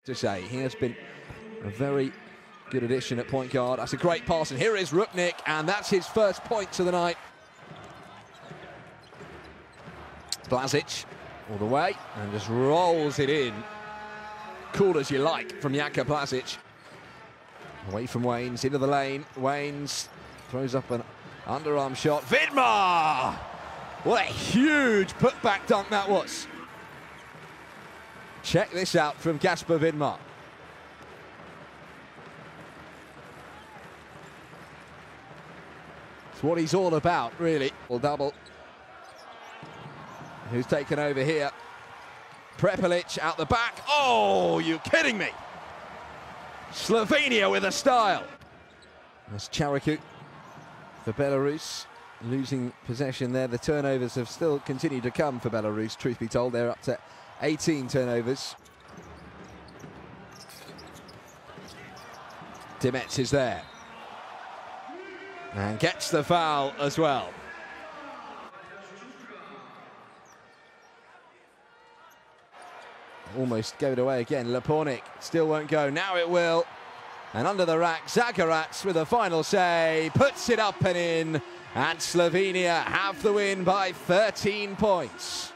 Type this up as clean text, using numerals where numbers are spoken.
To say he has been a very good addition at point guard. That's a great pass, and here is Rupnik, and that's his first points of the night. Blazic all the way and just rolls it in. Cool as you like from Jaka Blazic. Away from Waynes into the lane. Waynes throws up an underarm shot. Vidmar! What a huge putback dunk that was. Check this out from Kasper Vidmar. It's what he's all about, really. Well, double. Who's taken over here? Prepelic out the back. Oh, you kidding me? Slovenia with a style. That's Charaku for Belarus. Losing possession there. The turnovers have still continued to come for Belarus, truth be told. They're up to 18 turnovers. Dimets is there. And gets the foul as well. Almost gave it away again. Lepornik still won't go. Now it will. And under the rack, Zagarats with a final say. Puts it up and in. And Slovenia have the win by 13 points.